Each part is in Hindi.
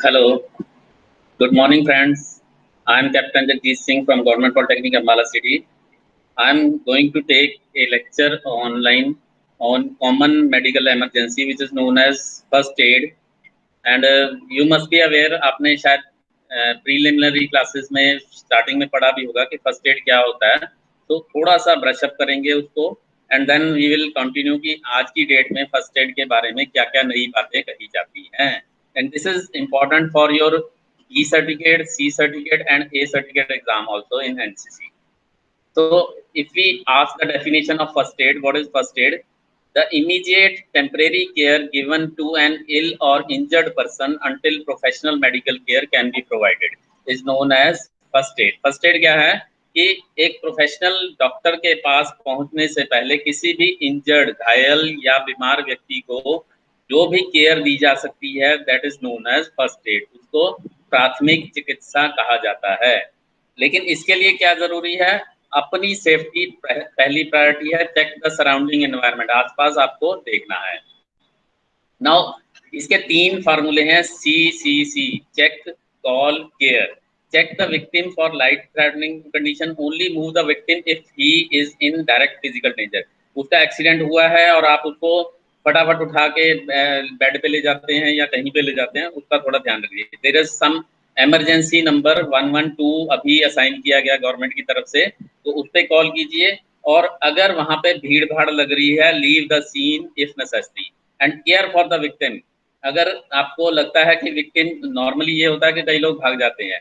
Hello, good morning, friends. I am Captain Jagjeet Singh from Government Polytechnic, Ambala City. I am going to take a lecture online on common medical emergency, which is known as first aid. And you must be aware, आपने शायद प्रीलिमिनरी क्लासेस में स्टार्टिंग में पढ़ा भी होगा कि फर्स्ट एड क्या होता है. तो थोड़ा सा ब्रशअप करेंगे उसको and then we will continue कि आज की डेट में फर्स्ट एड के बारे में क्या क्या नई बातें कही जाती हैं. And this is important for your E certificate, C certificate and A certificate exam also in NCC. So if we ask the definition of first aid, what is first aid? The immediate temporary care given to an ill or injured person until professional medical care can be provided is known as first aid. First aid क्या है कि एक प्रोफेशनल डॉक्टर के पास पहुंचने से पहले किसी भी इंजर्ड, घायल या बीमार व्यक्ति को जो भी केयर दी जा सकती है that is known as first aid. उसको प्राथमिक चिकित्सा कहा जाता है. लेकिन इसके लिए क्या जरूरी है? अपनी सेफ्टी पहली प्रायोरिटी है. चेक द सराउंडिंग एनवायरनमेंट, आसपास आपको देखना है. नाउ इसके तीन फार्मूले हैं CCC, check, call, care. Check the victim for life threatening condition, only move the victim if he is in direct physical danger. उसका एक्सीडेंट हुआ है और आप उसको फटाफट उठा के बेड पे ले जाते हैं या कहीं पे ले जाते हैं, उसका थोड़ा ध्यान रखिए. There is some emergency number 112 अभी असाइन किया गया गवर्नमेंट की तरफ से, तो उस पर कॉल कीजिए. और अगर वहां पे भीड़ भाड़ लग रही है, leave the scene if necessary and care for the victim. अगर आपको लगता है कि विक्टिम, नॉर्मली ये होता है कि कई लोग भाग जाते हैं,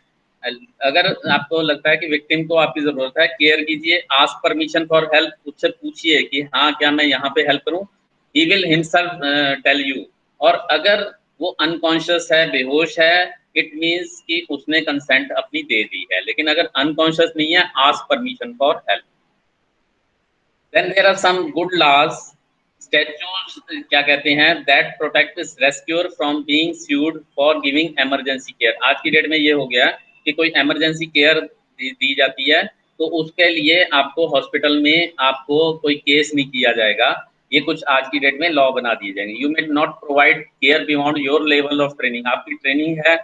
अगर आपको लगता है कि विक्टिम को आपकी जरूरत है, केयर कीजिए. आस्क परमिशन फॉर हेल्प, उससे पूछिए कि हाँ क्या मैं यहाँ पे हेल्प करूँ. He will himself tell you. और अगर वो अनकॉन्शियस है, बेहोश है, इट मीन्स कि उसने कंसेंट अपनी दे दी है. लेकिन अगर अनकॉन्शियस नहीं है, ask permission for help. Then there are some good laws, statutes क्या कहते हैं, that protect rescuer from being sued for giving emergency care. आज की डेट में ये हो गया कि कोई इमरजेंसी केयर दी जाती है तो उसके लिए आपको हॉस्पिटल में आपको कोई केस नहीं किया जाएगा. ये कुछ आज की डेट में लॉ बना दिए जाएंगे. You may not provide care beyond your level of training. आपकी ट्रेनिंग है,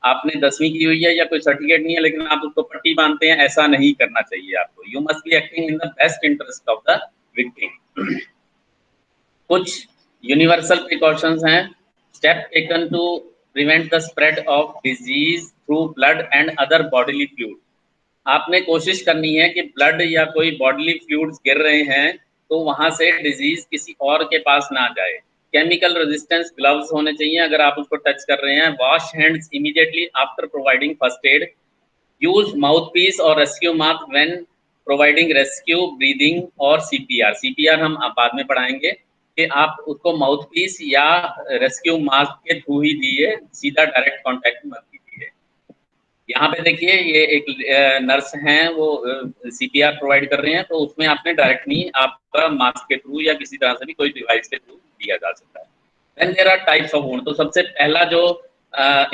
आपने 10वीं की हुई है या कोई सर्टिफिकेट नहीं है, लेकिन आप उसको पट्टी बांधते हैं, ऐसा नहीं करना चाहिए आपको. You must be acting in the best interest of the victim. कुछ यूनिवर्सल प्रिकॉशंस हैं. Step taken to prevent the spread of disease through blood and other bodily fluid. आपने कोशिश करनी है कि ब्लड या कोई बॉडीली फ्लूइड्स गिर रहे हैं तो वहां से डिजीज किसी और के पास ना जाए. केमिकल रेजिस्टेंस ग्लव्स होने चाहिए अगर आप उसको टच कर रहे हैं. Wash hands immediately after providing first aid. Use mouth piece और rescue mask when providing rescue breathing और CPR. CPR हम बाद में पढ़ाएंगे कि आप उसको माउथ पीस या रेस्क्यू मास्क के थ्रू ही दिए, सीधा डायरेक्ट कांटेक्ट मत कीजिए. यहाँ पे देखिए ये एक नर्स हैं, वो CPR प्रोवाइड कर रहे हैं, तो उसमें आपने डायरेक्ट नहीं, आपका मास्क के थ्रू या किसी तरह से भी कोई डिवाइस के थ्रू दिया जा सकता है. Then there are types of wound. तो सबसे पहला जो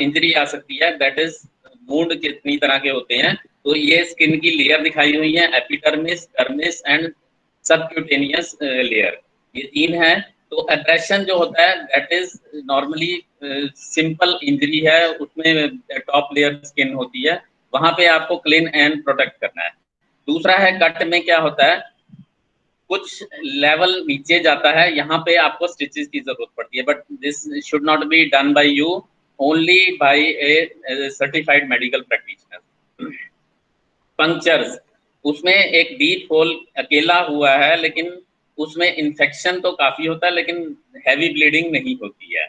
इंजरी आ सकती है दैट इज वुंड. कितनी तरह के होते हैं? तो ये स्किन की लेयर दिखाई हुई है, epidermis, dermis and subcutaneous layer. ये तीन है. तो एब्रेशन जो होता है that is normally simple injury है, उसमें टॉप लेयर स्किन होती है, वहां पे आपको क्लीन एंड प्रोटेक्ट करना है. दूसरा है कट में क्या होता है, कुछ लेवल नीचे जाता है, यहाँ पे आपको स्टिचेस की जरूरत पड़ती है. But this should not be done by you, only by a certified medical practitioner. Punctures, उसमें एक डीप होल अकेला हुआ है, लेकिन उसमें इन्फेक्शन तो काफी होता है लेकिन हैवी ब्लीडिंग नहीं होती है.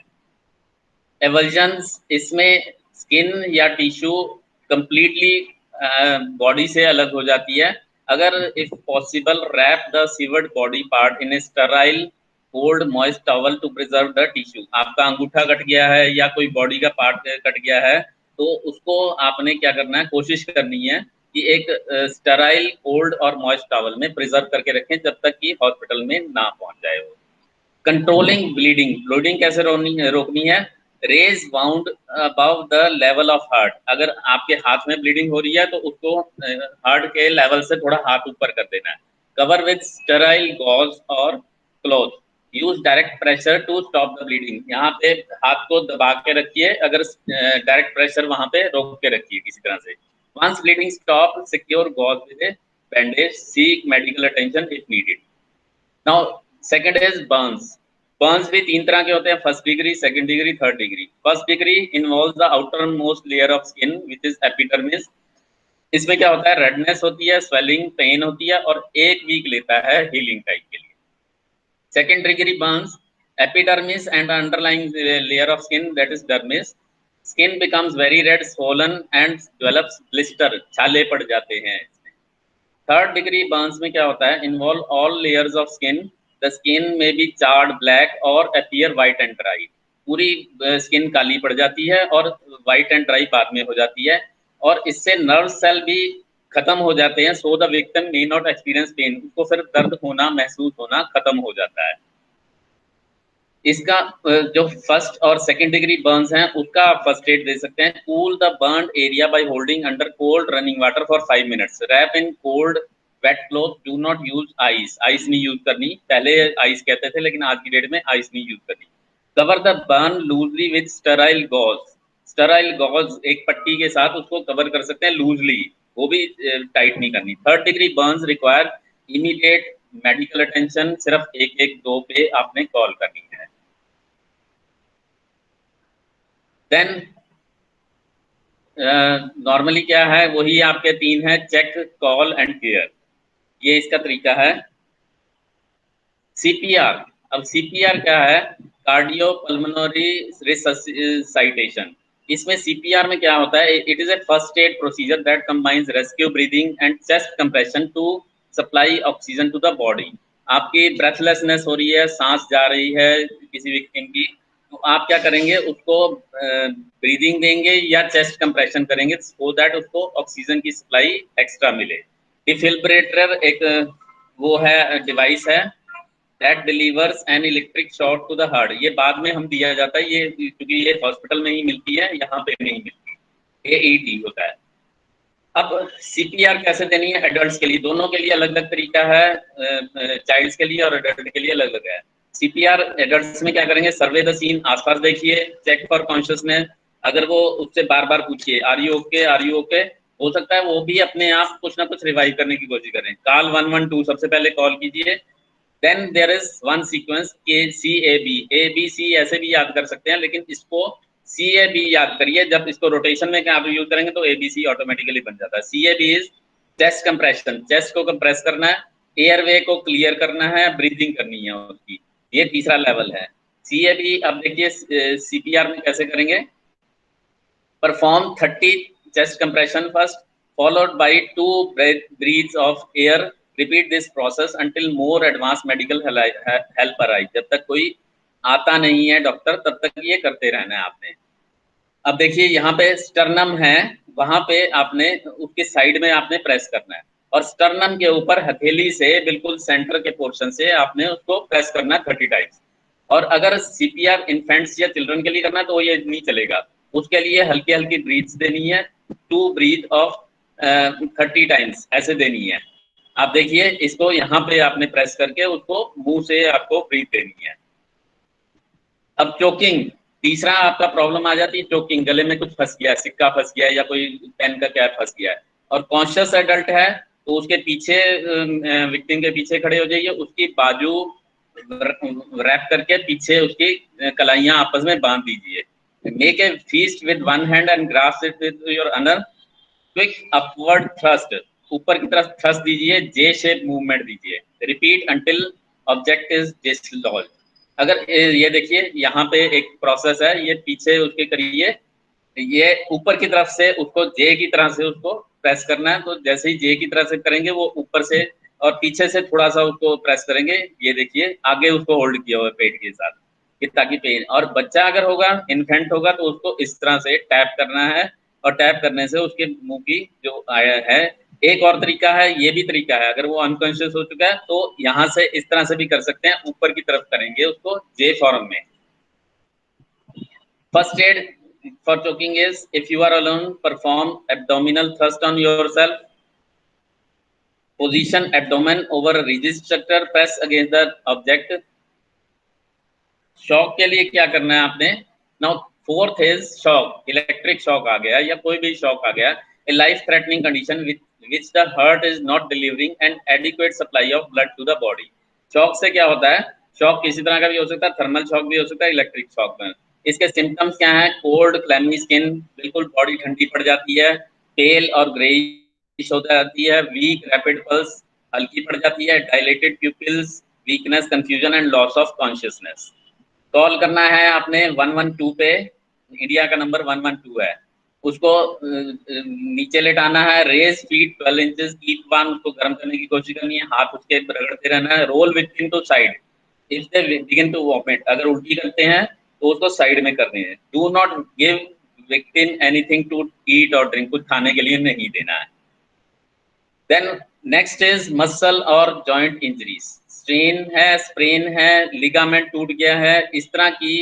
एवल्जन्स, इसमें स्किन या टिश्यू कंप्लीटली बॉडी से अलग हो जाती है. अगर if possible wrap the severed body part in a sterile cold moist towel to preserve the tissue. आपका अंगूठा कट गया है या कोई बॉडी का पार्ट कट गया है तो उसको आपने क्या करना है, कोशिश करनी है कि एक स्टेराइल कोल्ड और मॉइस्ट टॉवल में प्रिजर्व करके रखें जब तक कि हॉस्पिटल में ना पहुंच जाए वो. कंट्रोलिंग ब्लीडिंग, ब्लीडिंग कैसे रोकनी है? Raise wound above the level of heart. अगर आपके हाथ में ब्लीडिंग हो रही है तो उसको हार्ट के लेवल से थोड़ा हाथ ऊपर कर देना है. कवर विद स्टेराइल गॉज और cloth. Use direct pressure to stop the bleeding. यहाँ पे हाथ को दबा के रखिए, अगर डायरेक्ट प्रेशर वहां पे रोक के रखिए किसी तरह से। Once bleeding stop, secure gauze with a bandage, seek medical attention if needed. Now second is burns. Burns भी तीन तरह के होते हैं, first degree, second degree, third degree. First degree involves the outer most layer of skin which is epidermis. इसमें क्या होता है, रेडनेस होती है, स्वेलिंग, पेन होती है, और एक वीक लेता है हीलिंग टाइम के लिए। Second degree burns, epidermis and underlying layer of skin, that is dermis. Skin becomes very red, swollen and develops blister, छाले पड़ जाते हैं इसमें। Third degree burns में क्या होता है, involve all layers of skin. The skin may be charred black or appear white and dry. पूरी स्किन काली पड़ जाती है और white and dry बाद में हो जाती है, और इससे नर्व सेल भी खत्म हो जाते हैं। So the victim may not experience pen, उसको फिर दर्द होना, महसूस होना खत्म हो जाता है। इसका जो फर्स्ट और सेकंड डिग्री बर्न्स हैं उसका आप फर्स्ट एड दे सकते हैं। Cool the burn area by holding under cold running water for 5 minutes. Wrap in cold wet cloth, do not use ice. Ice नहीं यूज करनी, पहले आइस कहते थे लेकिन आज की डेट में आइस नहीं यूज करनी। Cover the burn loosely with sterile gauze. Sterile gauze एक पट्टी के साथ उसको कवर कर सकते हैं लूजली, वो भी टाइट नहीं करनी। Third degree Burns require immediate medical attention, सिर्फ 112 पे आपने कॉल करनी है। देन नॉर्मली क्या है, वही आपके तीन है, चेक, कॉल एंड केयर। ये इसका तरीका है। सीपीआर, अब सीपीआर क्या है, कार्डियो पल्मोनरी रिससिटेशन। इसमें सीपीआर में क्या होता है, it is a first aid procedure that combines rescue breathing and chest compression to supply oxygen to the body. आपकी ब्रेथलेसनेस हो रही है, सांस जा रही है किसी विक्टिम की, तो आप क्या करेंगे, उसको ब्रीदिंग देंगे या चेस्ट कंप्रेशन करेंगे सो दैट उसको ऑक्सीजन की सप्लाई एक्स्ट्रा मिले। डिफिब्रिलेटर एक वो है, डिवाइस है that delivers an electric shock to the heart. ये बाद में हम दिया जाता है, ये क्योंकि ये हॉस्पिटल में ही मिलती है, यहाँ पे नहीं मिलती, AED होता है। अब सीपीआर कैसे देनी है एडल्ट्स के लिए, दोनों के लिए अलग अलग तरीका है, चाइल्ड्स के लिए और एडल्ट के लिए अलग अलग है। सीपीआर एडल्ट्स में क्या करेंगे, सर्वे द सीन, आसपास देखिए, चेक फॉर कॉन्शियसनेस। अगर वो उससे बार बार पूछिए are you okay, are you okay, हो सकता है वो भी अपने आप कुछ ना कुछ रिवाइव करने की कोशिश करें। कॉल 112, सबसे पहले कॉल कीजिए। Then there is one sequence KCAB, ABC ऐसे भी याद कर सकते हैं, लेकिन इसको CAB याद करिए। जब इसको रोटेशन में क्या आप यूज करेंगे तो ABC ऑटोमेटिकली बन जाता है। CAB is chest compression, chest को कंप्रेस करना है, एयरवे को क्लियर करना है, ब्रीदिंग करनी है उसकी, ये तीसरा लेवल है। CAB अब देखिए CPR में कैसे करेंगे, perform 30 chest compression first, followed by 2 breaths of air. Repeat this process until more advanced medical help arrive. जब तक कोई आता नहीं है डॉक्टर, तब तक ये करते रहना है आपने। अब देखिए यहाँ पे स्टर्नम है, वहां पे आपने उसके साइड में आपने प्रेस करना है, और स्टर्नम के ऊपर हथेली से बिल्कुल सेंटर के पोर्शन से आपने उसको प्रेस करना है 30 टाइम्स। और अगर CPR इन्फेंट्स या चिल्ड्रन के लिए करना है तो ये नहीं चलेगा, उसके लिए हल्की हल्की ब्रीथ्स देनी है, 2 ब्रीथ ऑफ 30 टाइम्स ऐसे देनी है। आप देखिए इसको यहाँ पे आपने प्रेस करके उसको मुंह से आपको ब्रीथ देनी है। अब चोकिंग, तीसरा आपका प्रॉब्लम आ जाती है चोकिंग, गले में कुछ फंस गया है, सिक्का फंस गया है या कोई पेन का कैप फंस गया है, और कॉन्शियस एडल्ट है तो उसके पीछे विक्टिम के पीछे खड़े हो जाइए, उसकी बाजू रैप करके पीछे उसकी कलाइयां आपस में बांध दीजिए। Make a fist with one hand and grasp it with your another. Quick upward thrust, ऊपर की तरफ थ्रस्ट दीजिए, जे शेप मूवमेंट दीजिए। Repeat until object is dislodged. अगर ये देखिए यहाँ पे एक प्रोसेस है, ये पीछे उसके करिए, ये ऊपर की तरफ से उसको जे की तरह से उसको प्रेस करना है, तो जैसे ही जे की तरह से करेंगे वो ऊपर से और पीछे से थोड़ा सा उसको प्रेस करेंगे, ये देखिए आगे उसको होल्ड किया हुआ है पेट के साथ कि ताकि पेन। और बच्चा अगर होगा, इन्फेंट होगा, तो उसको इस तरह से टैप करना है, और टैप करने से उसके मुंह की जो आया है। एक और तरीका है, ये भी तरीका है, अगर वो अनकॉन्शियस हो चुका है तो यहाँ से इस तरह से भी कर सकते हैं, ऊपर की तरफ करेंगे उसको जे फॉर्म में। First aid for choking is, if you are alone, perform abdominal thrust on yourself. Position abdomen over a rigid structure, press against the object. Shock के लिए क्या करना है आपने? Now fourth is shock, electric shock आ गया या कोई भी शॉक आ गया, a life threatening condition which the heart is not delivering an adequate supply of blood to the body. Shock से क्या होता है? शॉक किसी तरह का भी हो सकता है, थर्मल शॉक भी हो सकता है, इलेक्ट्रिक शॉक में। इसके सिम्टम्स क्या है? कोल्ड, क्लैमी स्किन, बिल्कुल बॉडी ठंडी पड़ जाती है, पेल और ग्रेइश हो जाती है, वीक रैपिड पल्स, हल्की पड़ जाती है, dilated pupils, weakness, confusion and loss of consciousness. Call करना है आपने 112 पे, इंडिया का नंबर 112 है। उसको नीचे लेटाना है, raise feet 12 inches, keep warm, उसको गर्म करने की कोशिश करनी है, हाथ उसके रगड़ते रहना है, roll victim to side if they begin to vomit, अगर उल्टी करते हैं तो उसको साइड में करनी है। Do not give victim anything to eat और ड्रिंक, कुछ खाने के लिए नहीं देना है। देन नेक्स्ट इज मसल और जॉइंट इंजरीज, स्ट्रेन है, स्प्रेन है, लिगामेंट टूट गया है, इस तरह की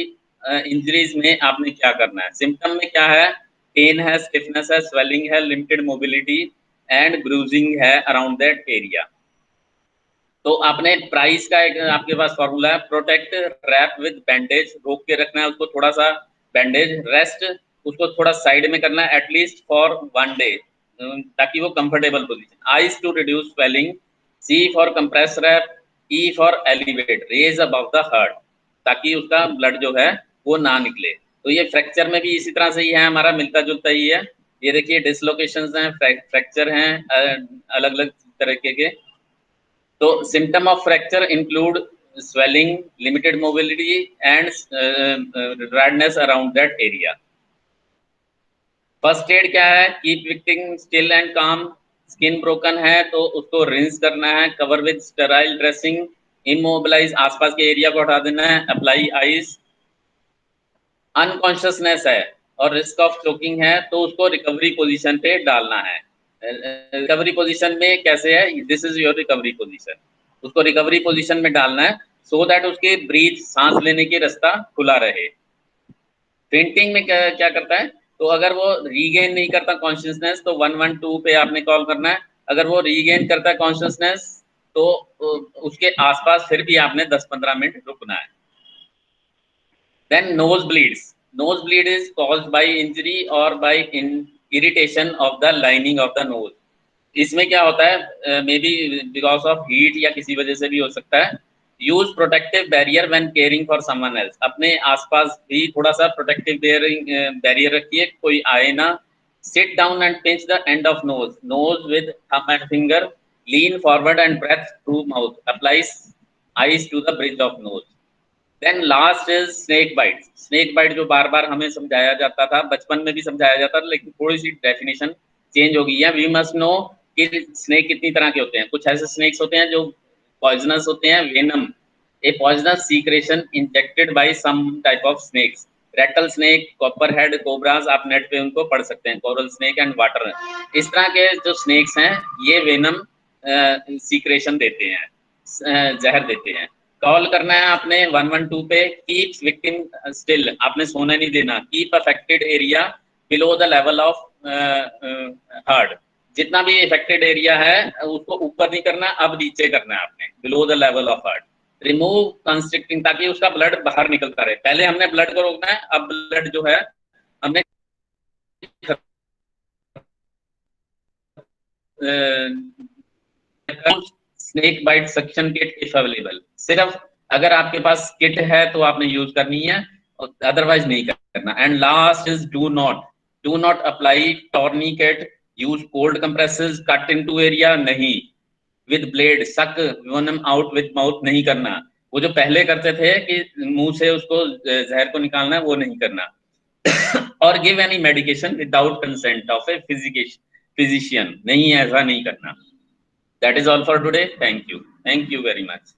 इंजरीज में आपने क्या करना है? सिम्टम में क्या है? पेन है, स्टिफनेस है, स्वेलिंग है, लिमिटेड मोबिलिटी एंड ब्रूजिंग है अराउंड दैट एरिया। तो आपने प्राइस का एक आपके पास फॉर्मूला है, प्रोटेक्ट रैप विद बैंडेज, रोक के रखना है उसको थोड़ा सा बैंडेज, रेस्ट उसको थोड़ा साइड में करना है एटलीस्ट फॉर 1 डे, ताकि वो comfortable position. Ice to reduce swelling, C for compress wrap, E for elevate, raise above the heart, ताकि उसका ब्लड जो है वो ना निकले। तो ये फ्रैक्चर में भी इसी तरह से ही है, हमारा मिलता जुलता ही है। ये देखिए डिसलोकेशंस हैं, फ्रैक्चर हैं अलग अलग तरीके के। तो symptom of fracture include swelling, limited mobility, and redness around that area. First aid क्या है? कीप विक्टिम स्टिल एंड काम, स्किन ब्रोकन है तो उसको रिंस करना है, cover with sterile dressing, immobilise, आसपास के एरिया को हटा देना है, अप्लाई आइस। अनकॉन्शियसनेस है और रिस्क ऑफ चोकिंग है तो उसको रिकवरी पोजीशन पे डालना है। रिकवरी पोजीशन में कैसे है? This is your recovery position, उसको रिकवरी पोजीशन में डालना है सो दैट उसके ब्रीथ, सांस लेने की रास्ता खुला रहे। फेंटिंग में क्या क्या करता है? तो अगर वो रीगेन नहीं करता कॉन्शियसनेस तो 112 पे आपने कॉल करना है। अगर वो रीगेन करता है कॉन्शियसनेस तो उसके आसपास फिर भी आपने 10-15 मिनट रुकना है। Then nose bleeds. Nose bleed is caused by injury or by irritation of the lining of the nose. इसमें क्या होता है? May be because of heat या किसी वजह से भी हो सकता है। Use protective barrier when caring for someone else, अपने आसपास भी थोड़ा सा प्रोटेक्टिव बैरियर रखिए, कोई आए ना। Sit down and pinch the end of nose, nose with thumb and finger, lean forward and breathe through mouth, applies ice to the bridge of nose. Then last is snake bite. Snake bite जो बार बार हमें समझाया जाता था, बचपन में भी समझाया जाता था, लेकिन थोड़ी सी डेफिनेशन चेंज हो गई है। वी मस्ट नो कि स्नेक कितनी तरह के होते हैं। कुछ ऐसे स्नेक्स होते हैं जो पॉइजनस होते हैं, venom, a poisonous secretion injected by some type of snakes, rattlesnake, copperhead cobras, आप नेट पे उनको पढ़ सकते हैं, कोरल स्नेक एंड वाटर। इस तरह के जो स्नेक्स हैं ये वेनम सीक्रेशन देते हैं, जहर देते हैं। कॉल करना है आपने 112 पे, कीप विक्टिम स्टिल, आपने सोने नहीं देना, keep affected area below the level of heart, जितना भी इफेक्टेड एरिया है उसको ऊपर नहीं करना, अब नीचे करना है आपने, below the level of heart. Remove constricting, ताकि उसका ब्लड बाहर निकलता रहे। पहले हमने ब्लड को रोकना है, अब ब्लड जो है हमने snake bite suction kit if available, सिर्फ अगर आपके पास किट है तो आपने यूज करनी है, अदरवाइज नहीं करना। And last is do not apply tourniquet, use cold compresses, cut into area नहीं, with blade, suck venom out with mouth नहीं करना। वो जो पहले करते थे कि मुंह से उसको जहर को निकालना है, वो नहीं करना। और give any medication without consent of a physician, नहीं, ऐसा नहीं करना। That is all for today. Thank you. Thank you very much.